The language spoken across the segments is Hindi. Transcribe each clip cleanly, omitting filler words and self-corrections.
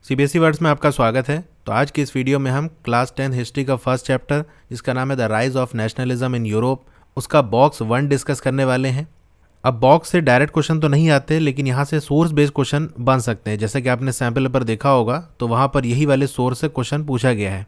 सीबीएसई वर्ड्स में आपका स्वागत है। तो आज की इस वीडियो में हम क्लास 10 हिस्ट्री का फर्स्ट चैप्टर जिसका नाम है the rise of nationalism in Europe उसका बॉक्स 1 डिस्कस करने वाले हैं। अब बॉक्स से डायरेक्ट क्वेश्चन तो नहीं आते, लेकिन यहाँ से सोर्स बेस्ड क्वेश्चन बन सकते हैं। जैसे कि आपने सैम्पल पेपर देखा होगा तो वहाँ पर यही वाले सोर्स से क्वेश्चन पूछा गया है,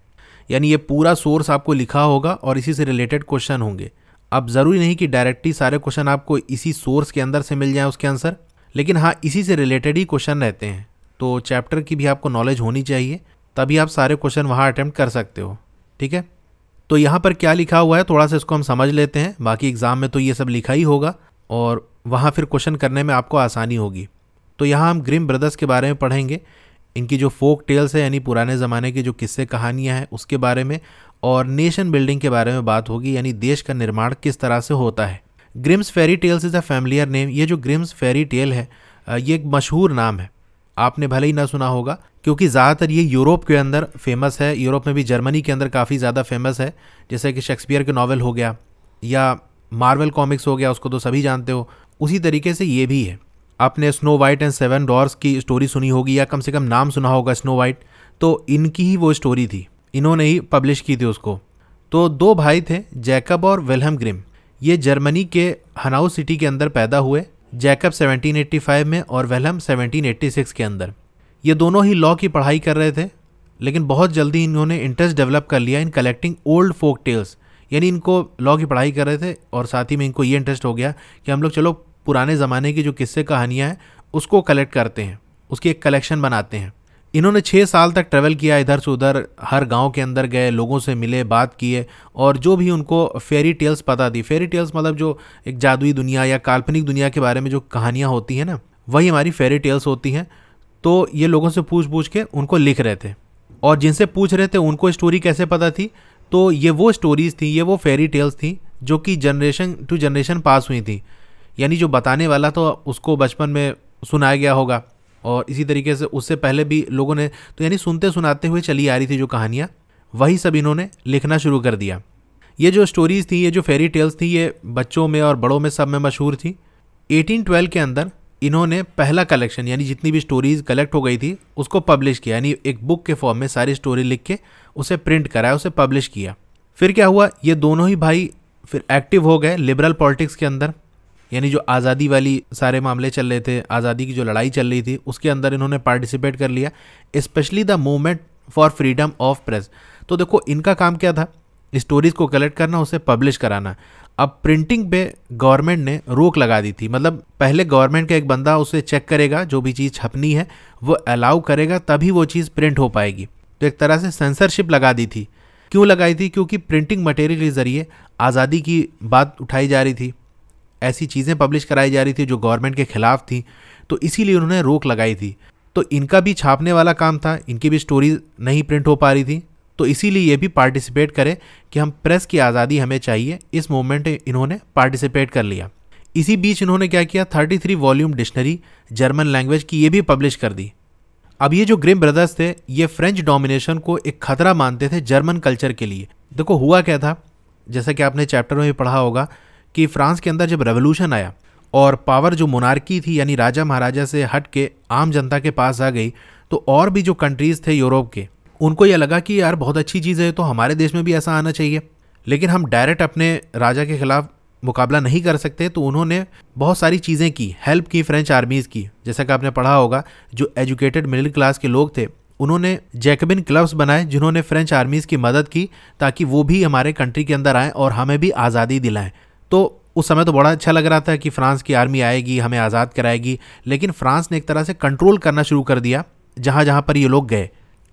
यानी ये पूरा सोर्स आपको लिखा होगा और इसी से रिलेटेड क्वेश्चन होंगे। अब ज़रूरी नहीं कि डायरेक्टली सारे क्वेश्चन आपको इसी सोर्स के अंदर से मिल जाए उसके आंसर, लेकिन हाँ इसी से रिलेटेड ही क्वेश्चन रहते हैं। तो चैप्टर की भी आपको नॉलेज होनी चाहिए, तभी आप सारे क्वेश्चन वहाँ अटेम्प्ट कर सकते हो। ठीक है, तो यहाँ पर क्या लिखा हुआ है थोड़ा सा इसको हम समझ लेते हैं। बाकी एग्जाम में तो ये सब लिखा ही होगा और वहाँ फिर क्वेश्चन करने में आपको आसानी होगी। तो यहाँ हम ग्रिम ब्रदर्स के बारे में पढ़ेंगे, इनकी जो फोक टेल्स है यानी पुराने ज़माने की जो किस्से कहानियाँ हैं उसके बारे में, और नेशन बिल्डिंग के बारे में बात होगी, यानी देश का निर्माण किस तरह से होता है। Grimm's fairy tales is a familiar name. ये जो ग्रिम्स फेरी टेल है ये एक मशहूर नाम है, आपने भले ही ना सुना होगा क्योंकि ज़्यादातर ये यूरोप के अंदर फेमस है। यूरोप में भी जर्मनी के अंदर काफ़ी ज़्यादा फेमस है, जैसे कि शेक्सपियर के नावल हो गया या मार्वल कॉमिक्स हो गया, उसको तो सभी जानते हो। उसी तरीके से ये भी है। आपने स्नो वाइट एंड 7 डॉर्स की स्टोरी सुनी होगी या कम से कम नाम सुना होगा स्नो वाइट, तो इनकी ही वो स्टोरी थी, इन्होंने ही पब्लिश की थी उसको। तो 2 भाई थे, जैकब और विल्हेम ग्रिम। ये जर्मनी के हनाउ सिटी के अंदर पैदा हुए, जैकब 1785 में और विल्हेम 1786 के अंदर। ये दोनों ही लॉ की पढ़ाई कर रहे थे, लेकिन बहुत जल्दी इन्होंने इंटरेस्ट डेवलप कर लिया in collecting old folk tales. यानी इनको लॉ की पढ़ाई कर रहे थे और साथ ही में इनको ये इंटरेस्ट हो गया कि हम लोग चलो पुराने ज़माने की जो किस्से कहानियाँ हैं उसको कलेक्ट करते हैं, उसकी एक कलेक्शन बनाते हैं। इन्होंने 6 साल तक ट्रैवल किया, इधर से उधर हर गांव के अंदर गए, लोगों से मिले, बात किए, और जो भी उनको फेरी टेल्स पता थी, फेरी टेल्स मतलब जो एक जादुई दुनिया या काल्पनिक दुनिया के बारे में जो कहानियां होती हैं ना, वही हमारी फेरी टेल्स होती हैं। तो ये लोगों से पूछ पूछ के उनको लिख रहे थे, और जिनसे पूछ रहे थे उनको स्टोरी कैसे पता थी, तो ये वो स्टोरीज थी, ये वो फेरी टेल्स थी जो कि जनरेशन टू जनरेशन पास हुई थी। यानी जो बताने वाला तो उसको बचपन में सुनाया गया होगा, और इसी तरीके से उससे पहले भी लोगों ने, तो यानी सुनते सुनाते हुए चली आ रही थी जो कहानियाँ, वही सब इन्होंने लिखना शुरू कर दिया। ये जो स्टोरीज़ थी, ये जो फेरी टेल्स थी, ये बच्चों में और बड़ों में सब में मशहूर थी। 1812 के अंदर इन्होंने पहला कलेक्शन, यानी जितनी भी स्टोरीज़ कलेक्ट हो गई थी उसको पब्लिश किया, यानी एक बुक के फॉर्म में सारी स्टोरी लिख के उसे प्रिंट कराया, उसे पब्लिश किया। फिर क्या हुआ, ये दोनों ही भाई फिर एक्टिव हो गए लिबरल पॉलिटिक्स के अंदर, यानी जो आज़ादी वाली सारे मामले चल रहे थे, आज़ादी की जो लड़ाई चल रही थी उसके अंदर इन्होंने पार्टिसिपेट कर लिया, specially the movement for freedom of press. तो देखो इनका काम क्या था, स्टोरीज को कलेक्ट करना, उसे पब्लिश कराना। अब प्रिंटिंग पे गवर्नमेंट ने रोक लगा दी थी, मतलब पहले गवर्नमेंट का एक बंदा उसे चेक करेगा, जो भी चीज़ छपनी है वो अलाउ करेगा, तभी वो चीज़ प्रिंट हो पाएगी। तो एक तरह से सेंसरशिप लगा दी थी। क्यों लगाई थी? क्योंकि प्रिंटिंग मटेरियल के ज़रिए आज़ादी की बात उठाई जा रही थी, ऐसी चीज़ें पब्लिश कराई जा रही थी जो गवर्नमेंट के खिलाफ थी, तो इसीलिए उन्होंने रोक लगाई थी। तो इनका भी छापने वाला काम था, इनकी भी स्टोरीज नहीं प्रिंट हो पा रही थी, तो इसीलिए ये भी पार्टिसिपेट करे कि हम प्रेस की आज़ादी हमें चाहिए। इस मूवमेंट में इन्होंने पार्टिसिपेट कर लिया। इसी बीच इन्होंने क्या किया, 33 वॉल्यूम डिक्शनरी जर्मन लैंग्वेज की ये भी पब्लिश कर दी। अब ये जो ग्रिम ब्रदर्स थे ये फ्रेंच डोमिनेशन को एक खतरा मानते थे जर्मन कल्चर के लिए। देखो हुआ क्या था, जैसा कि आपने चैप्टर में भी पढ़ा होगा कि फ्रांस के अंदर जब रेवोल्यूशन आया और पावर जो मोनार्की थी यानी राजा महाराजा से हट के आम जनता के पास आ गई, तो और भी जो कंट्रीज़ थे यूरोप के, उनको यह लगा कि यार बहुत अच्छी चीज़ है, तो हमारे देश में भी ऐसा आना चाहिए, लेकिन हम डायरेक्ट अपने राजा के खिलाफ मुकाबला नहीं कर सकते। तो उन्होंने बहुत सारी चीज़ें की, हेल्प की फ्रेंच आर्मीज़ की। जैसा कि आपने पढ़ा होगा जो एजुकेटेड मिडिल क्लास के लोग थे उन्होंने जैकबिन क्लब्स बनाए जिन्होंने फ्रेंच आर्मीज़ की मदद की ताकि वो भी हमारे कंट्री के अंदर आएँ और हमें भी आज़ादी दिलाएं। तो उस समय तो बड़ा अच्छा लग रहा था कि फ्रांस की आर्मी आएगी, हमें आज़ाद कराएगी, लेकिन फ्रांस ने एक तरह से कंट्रोल करना शुरू कर दिया जहाँ जहाँ पर ये लोग गए,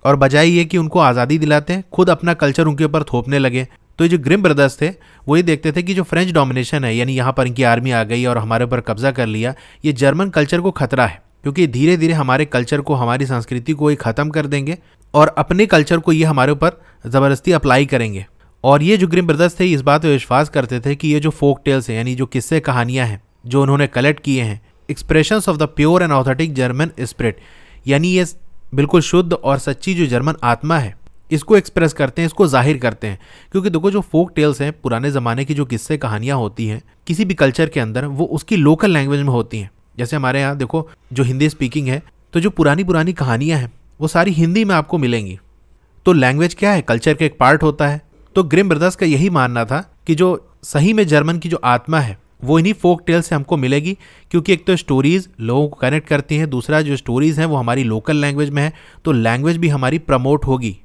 और बजाय ये कि उनको आज़ादी दिलाते हैं खुद अपना कल्चर उनके ऊपर थोपने लगे। तो ये जो ग्रिम ब्रदर्स थे वो ये देखते थे कि जो फ्रेंच डोमिनेशन है, यानी यहाँ पर इनकी आर्मी आ गई और हमारे ऊपर कब्जा कर लिया, ये जर्मन कल्चर को खतरा है, क्योंकि धीरे धीरे हमारे कल्चर को, हमारी संस्कृति को ये ख़त्म कर देंगे और अपने कल्चर को ये हमारे ऊपर ज़बरदस्ती अप्लाई करेंगे। और ये जो ग्रिम ब्रदर्स थे इस बात पे विश्वास करते थे कि ये जो फोक टेल्स हैं, यानी जो किस्से कहानियाँ हैं जो उन्होंने कलेक्ट किए हैं, expressions of the pure and authentic German spirit, यानी ये बिल्कुल शुद्ध और सच्ची जो जर्मन आत्मा है इसको एक्सप्रेस करते हैं, इसको जाहिर करते हैं। क्योंकि देखो जो फोक टेल्स हैं, पुराने ज़माने की जो किस्से कहानियाँ होती हैं किसी भी कल्चर के अंदर, वो उसकी लोकल लैंग्वेज में होती हैं। जैसे हमारे यहाँ देखो जो हिंदी स्पीकिंग है, तो जो पुरानी पुरानी कहानियाँ हैं वो सारी हिंदी में आपको मिलेंगी। तो लैंग्वेज क्या है, कल्चर का एक पार्ट होता है। तो ग्रिम ब्रदर्स का यही मानना था कि जो सही में जर्मन की जो आत्मा है वो इन्हीं फोक टेल से हमको मिलेगी, क्योंकि एक तो स्टोरीज लोगों को कनेक्ट करती हैं, दूसरा जो स्टोरीज हैं वो हमारी लोकल लैंग्वेज में है, तो लैंग्वेज भी हमारी प्रमोट होगी।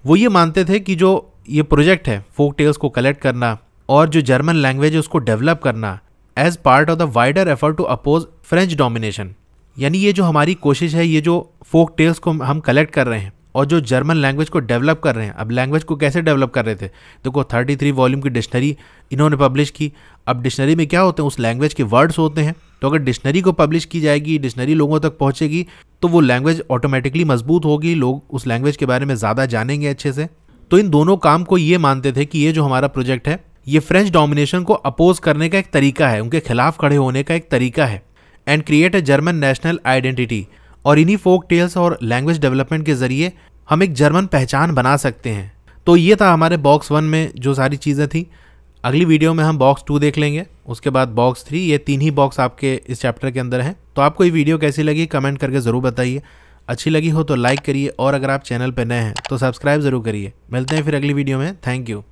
वो ये मानते थे कि जो ये प्रोजेक्ट है फोक टेल्स को कलेक्ट करना और जो जर्मन लैंग्वेज है उसको डेवलप करना as part of the wider effort to oppose French domination, यानी ये जो हमारी कोशिश है, ये जो फोक टेल्स को हम कलेक्ट कर रहे हैं और जो जर्मन लैंग्वेज को डेवलप कर रहे हैं। अब लैंग्वेज को कैसे डेवलप कर रहे थे, देखो 33 वॉल्यूम की डिक्शनरी इन्होंने पब्लिश की। अब डिक्शनरी में क्या होते हैं, उस लैंग्वेज के वर्ड्स होते हैं, तो अगर डिक्शनरी को पब्लिश की जाएगी, डिक्शनरी लोगों तक पहुंचेगी, तो वो लैंग्वेज ऑटोमेटिकली मजबूत होगी, लोग उस लैंग्वेज के बारे में ज़्यादा जानेंगे अच्छे से। तो इन दोनों काम को ये मानते थे कि ये जो हमारा प्रोजेक्ट है ये फ्रेंच डोमिनेशन को अपोज करने का एक तरीका है, उनके खिलाफ खड़े होने का एक तरीका है, and create a German national identity. और इन्हीं फोक टेल्स और लैंग्वेज डेवलपमेंट के जरिए हम एक जर्मन पहचान बना सकते हैं। तो ये था हमारे बॉक्स 1 में जो सारी चीज़ें थी। अगली वीडियो में हम बॉक्स 2 देख लेंगे, उसके बाद बॉक्स 3। ये 3 ही बॉक्स आपके इस चैप्टर के अंदर हैं। तो आपको ये वीडियो कैसी लगी कमेंट करके ज़रूर बताइए। अच्छी लगी हो तो लाइक करिए, और अगर आप चैनल पर नए हैं तो सब्सक्राइब ज़रूर करिए। मिलते हैं फिर अगली वीडियो में। Thank you.